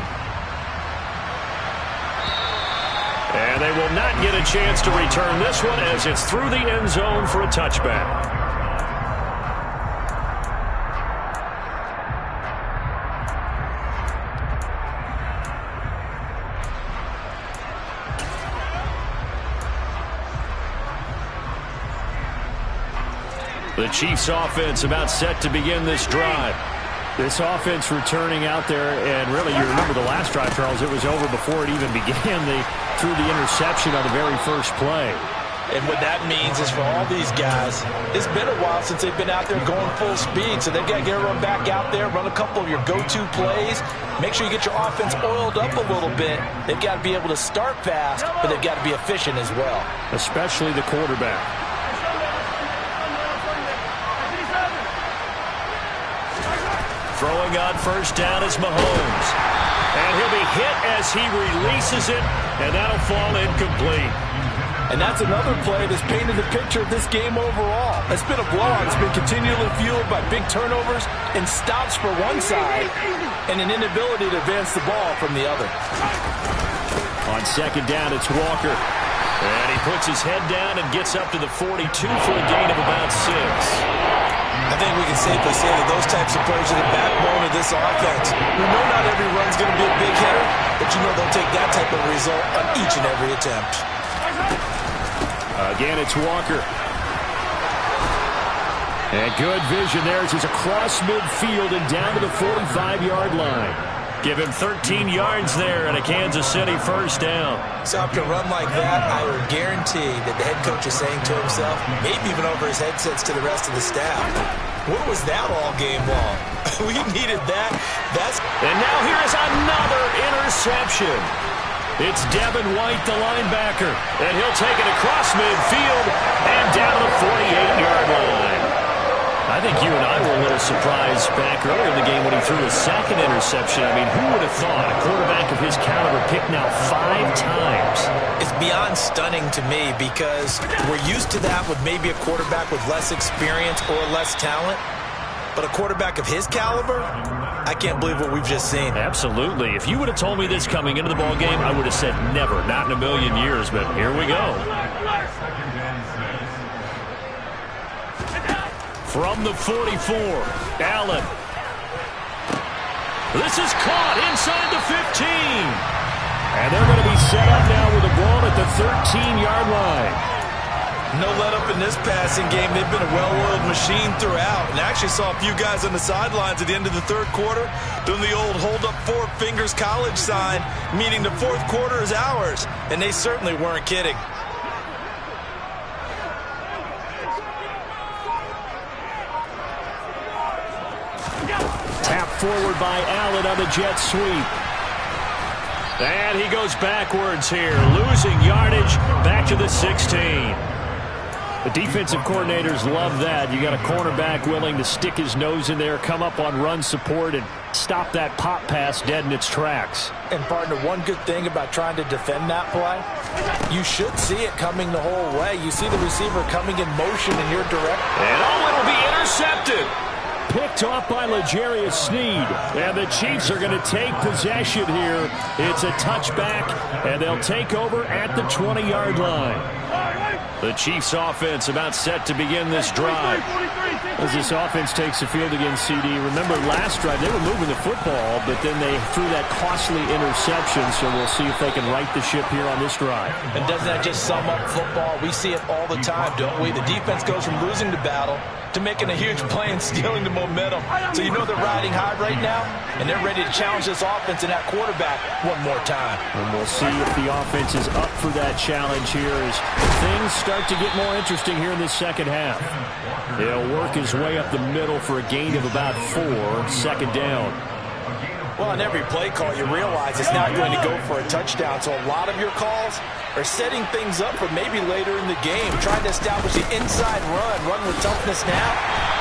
And they will not get a chance to return this one as it's through the end zone for a touchback. The Chiefs offense about set to begin this drive. This offense returning out there, and really you remember the last drive, Charles, it was over before it even began. They threw the interception on the very first play. And what that means is for all these guys, it's been a while since they've been out there going full speed, so they've got to get everyone back out there, run a couple of your go-to plays, make sure you get your offense oiled up a little bit. They've got to be able to start fast, but they've got to be efficient as well. Especially the quarterback. Throwing on first down is Mahomes. And he'll be hit as he releases it, and that'll fall incomplete. And that's another play that's painted the picture of this game overall. It's been a blowout. It's been continually fueled by big turnovers and stops for one side and an inability to advance the ball from the other. On second down, it's Walker. And he puts his head down and gets up to the 42 for a gain of about 6. I think we can safely say that those types of plays are the backbone of this offense. We know not every run's going to be a big hitter, but you know they'll take that type of result on each and every attempt. Again, it's Walker. And good vision there as he's across midfield and down to the 45-yard line. Give him 13 yards there and a Kansas City first down. So after a run like that, I would guarantee that the head coach is saying to himself, maybe even over his headsets to the rest of the staff, what was that all game long? We needed that. And now here is another interception. It's Devin White, the linebacker, and he'll take it across midfield and down to the 48-yard line. I think you and I were a little surprised back earlier in the game when he threw his second interception. I mean, who would have thought a quarterback of his caliber picked now 5 times? It's beyond stunning to me because we're used to that with maybe a quarterback with less experience or less talent. But a quarterback of his caliber, I can't believe what we've just seen. Absolutely. If you would have told me this coming into the ballgame, I would have said never, not in a million years. But here we go. From the 44, Allen. This is caught inside the 15. And they're going to be set up now with the ball at the 13-yard line. No let up in this passing game. They've been a well-oiled machine throughout. And I actually saw a few guys on the sidelines at the end of the third quarter doing the old hold up 4 fingers college sign, meaning the fourth quarter is ours. And they certainly weren't kidding. Tap forward by Allen on the jet sweep. And he goes backwards here, losing yardage back to the 16. The defensive coordinators love that. You got a cornerback willing to stick his nose in there, come up on run support, and stop that pop pass dead in its tracks. And, partner, one good thing about trying to defend that play, you should see it coming the whole way. You see the receiver coming in motion in your direction. And it'll be intercepted. Picked off by L'Jarius Sneed. And the Chiefs are going to take possession here. It's a touchback, and they'll take over at the 20-yard line. The Chiefs offense about set to begin this drive. As this offense takes the field against CD, remember last drive they were moving the football, but then they threw that costly interception, so we'll see if they can right the ship here on this drive. And doesn't that just sum up football? We see it all the time, don't we? The defense goes from losing the battle to making a huge play and stealing the momentum. So you know they're riding high right now, and they're ready to challenge this offense and that quarterback one more time. And we'll see if the offense is up for that challenge here as things start to get more interesting here in this second half. He'll work his way up the middle for a gain of about 4, second down. Well, on every play call, you realize it's not going to go for a touchdown. So a lot of your calls are setting things up for maybe later in the game, trying to establish the inside run with toughness now,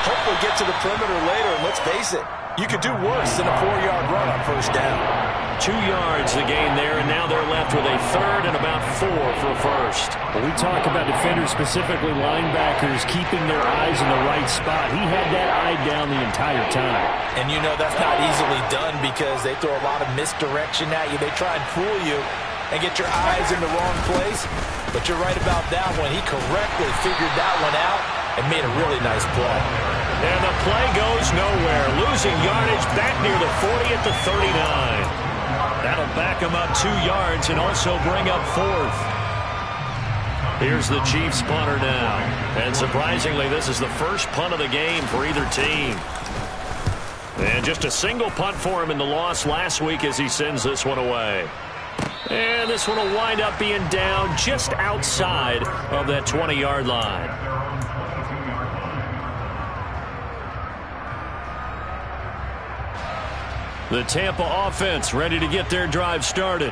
hopefully get to the perimeter later. And let's face it, you could do worse than a 4-yard run on first down. 2 yards the gain there, and now they're left with a third and about 4 for a first. When we talk about defenders, specifically linebackers, keeping their eyes in the right spot, he had that eye down the entire time. And you know that's not easily done because they throw a lot of misdirection at you. They try and fool you. and get your eyes in the wrong place. But you're right about that one. He correctly figured that one out and made a really nice play. And the play goes nowhere. Losing yardage back near the 40 at the 39. That'll back him up 2 yards and also bring up 4th. Here's the Chiefs punter now. And surprisingly, this is the first punt of the game for either team. And just a single punt for him in the loss last week as he sends this one away. And this one will wind up being down just outside of that 20-yard line. The Tampa offense ready to get their drive started.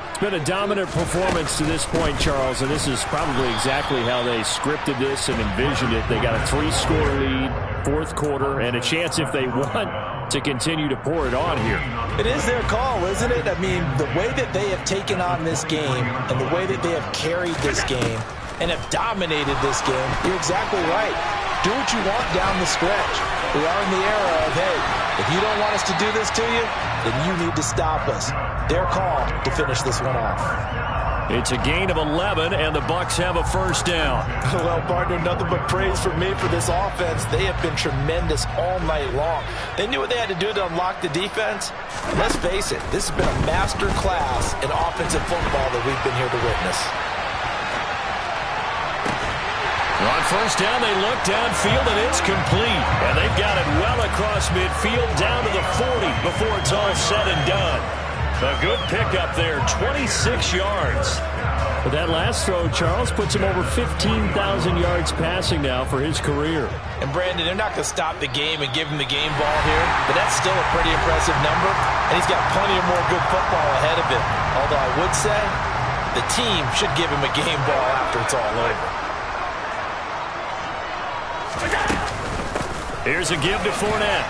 It's been a dominant performance to this point, Charles, and this is probably exactly how they scripted this and envisioned it. They got a 3-score lead, 4th quarter, and a chance if they want to continue to pour it on here. It is their call, isn't it? I mean, the way that they have taken on this game and the way that they have carried this game and have dominated this game, you're exactly right. Do what you want down the stretch. We are in the era of, hey, if you don't want us to do this to you, then you need to stop us. Their call to finish this one off. It's a gain of 11, and the Bucs have a first down. Well, partner, nothing but praise for me for this offense. They have been tremendous all night long. They knew what they had to do to unlock the defense. Let's face it, this has been a master class in offensive football that we've been here to witness. On first down, they look downfield, and it's complete. And they've got it well across midfield down to the 40 before it's all said and done. A good pickup there, 26 yards. But that last throw, Charles, puts him over 15,000 yards passing now for his career. And, Brandon, they're not going to stop the game and give him the game ball here, but that's still a pretty impressive number, and he's got plenty of more good football ahead of him. Although I would say the team should give him a game ball after it's all over. Here's a give to Fournette.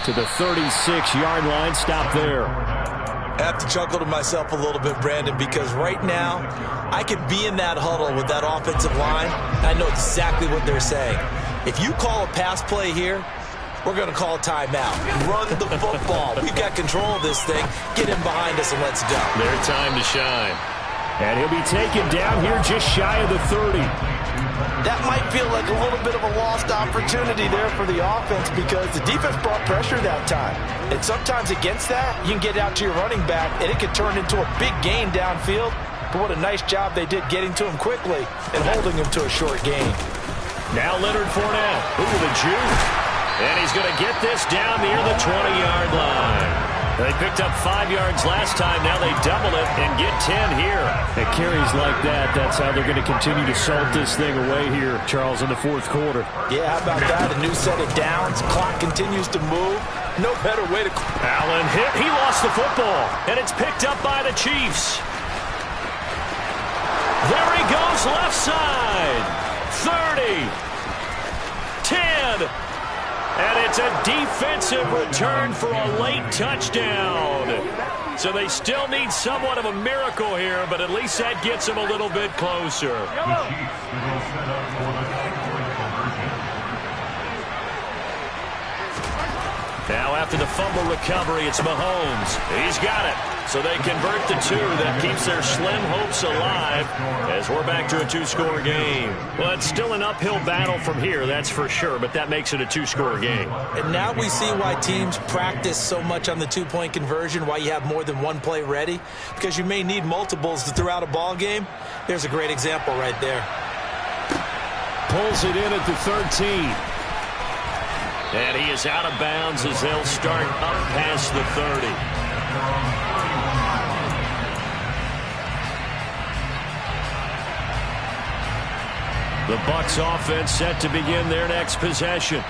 To the 36-yard line, stop there. I have to chuckle to myself a little bit, Brandon, because right now I could be in that huddle with that offensive line, and I know exactly what they're saying. If you call a pass play here, we're going to call a timeout. Run the football. We've got control of this thing. Get in behind us and let's go. Their time to shine. And he'll be taken down here just shy of the 30. That might feel like a little bit of a lost opportunity there for the offense because the defense brought pressure that time. And sometimes against that, you can get out to your running back, and it could turn into a big gain downfield. But what a nice job they did getting to him quickly and holding him to a short gain. Now Leonard Fournette. Ooh, the juke. And he's going to get this down near the 20-yard line. They picked up 5 yards last time. Now they double it and get 10 here. At carries like that, that's how they're going to continue to salt this thing away here, Charles, in the 4th quarter. Yeah, how about that? A new set of downs. Clock continues to move. No better way to... Allen hit. He lost the football. And it's picked up by the Chiefs. There he goes, left side. 30. 10. And it's a defensive return for a late touchdown. So they still need somewhat of a miracle here, but at least that gets them a little bit closer. Now after the fumble recovery, it's Mahomes. He's got it. So they convert the 2. That keeps their slim hopes alive as we're back to a 2-score game. Well, it's still an uphill battle from here, that's for sure, but that makes it a 2-score game. And now we see why teams practice so much on the 2-point conversion, why you have more than one play ready, because you may need multiples throughout a ball game. There's a great example right there. Pulls it in at the 13. And he is out of bounds as they'll start up past the 30. The Bucs offense set to begin their next possession.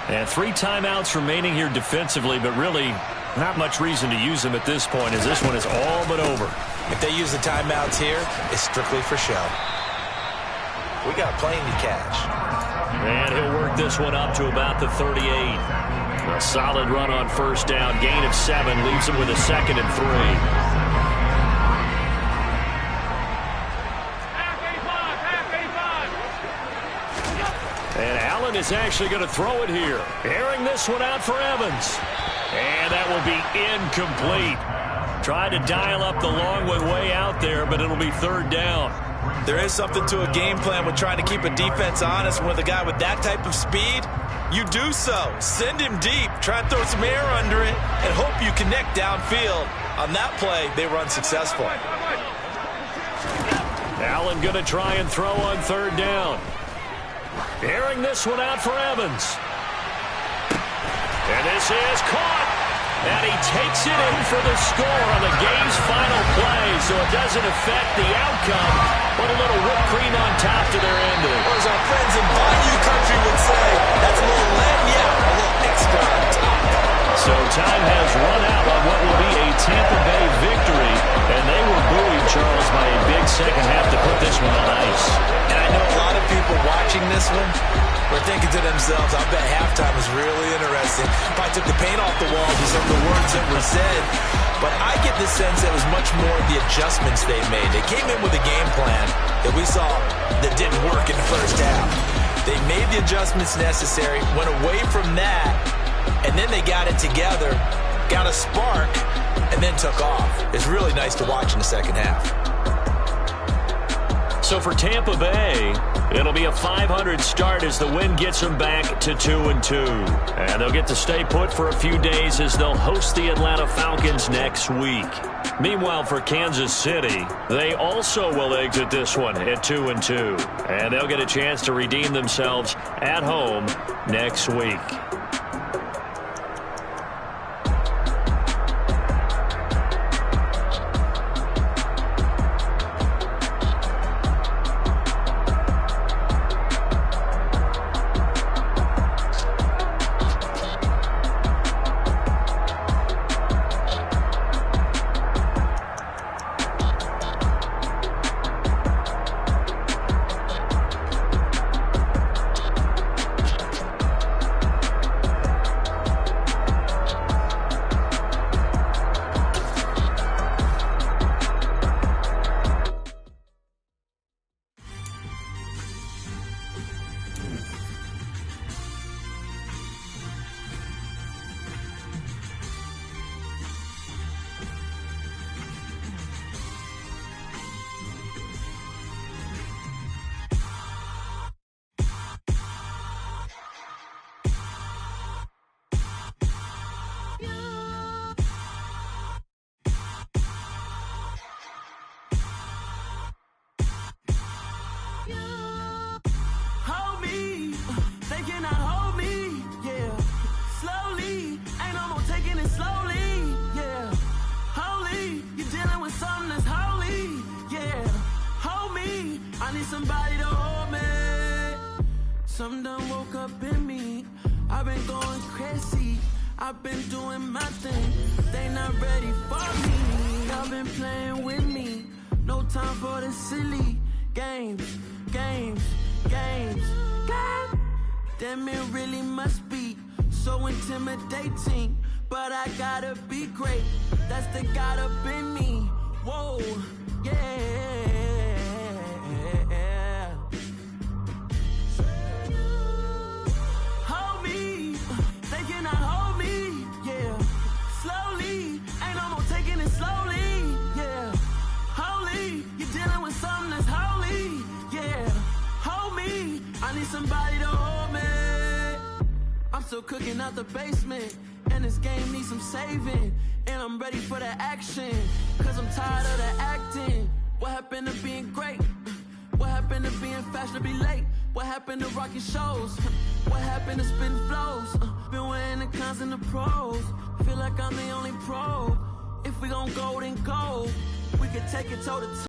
And 3 timeouts remaining here defensively, but really not much reason to use them at this point as this one is all but over. If they use the timeouts here, it's strictly for show. We got a plane to catch. And he'll work this one up to about the 38. A solid run on first down. Gain of 7 leaves him with a 2nd and 3. And Allen is actually going to throw it here. Airing this one out for Evans. And that will be incomplete. Tried to dial up the long one way out there, but it'll be third down. There is something to a game plan with trying to keep a defense honest. With a guy with that type of speed, you do so. Send him deep. Try and throw some air under it and hope you connect downfield. On that play, they were unsuccessful. Allen going to try and throw on third down. Airing this one out for Evans. And this is caught. And he takes it in for the score on the game's final play, so it doesn't affect the outcome, but a little whipped cream on top to their ending. Or as our friends in Bayou Country would say, that's a little lagniappe, a little extra on top. So time has run out on what will be a Tampa Bay victory, and they were buoyed, Charles, by a big second half to put this one on ice. And I know a lot of people watching this one were thinking to themselves, I bet halftime was really interesting. Probably took the paint off the walls with some of the words that were said. But I get the sense that it was much more the adjustments they made. They came in with a game plan that we saw that didn't work in the first half. They made the adjustments necessary, went away from that, and then they got it together, got a spark, and then took off. It's really nice to watch in the second half. So for Tampa Bay, it'll be a .500 start as the win gets them back to 2-2. And they'll get to stay put for a few days as they'll host the Atlanta Falcons next week. Meanwhile, for Kansas City, they also will exit this one at 2-2. And they'll get a chance to redeem themselves at home next week. Somebody to hold me. Something done woke up in me. I've been going crazy. I've been doing my thing. They not ready for me. Y'all been playing with me. No time for the silly games. God, damn, it really must be so intimidating. But I gotta be great. That's the God up in me. Whoa, yeah. Somebody to hold me. I'm still cooking out the basement, and this game needs some saving. And I'm ready for the action, cause I'm tired of the acting. What happened to being great? What happened to being fashionably late? What happened to rocking shows? What happened to spitting flows? Been wearing the cons and the pros. Feel like I'm the only pro. If we gon' go, then go. We can take it toe to toe.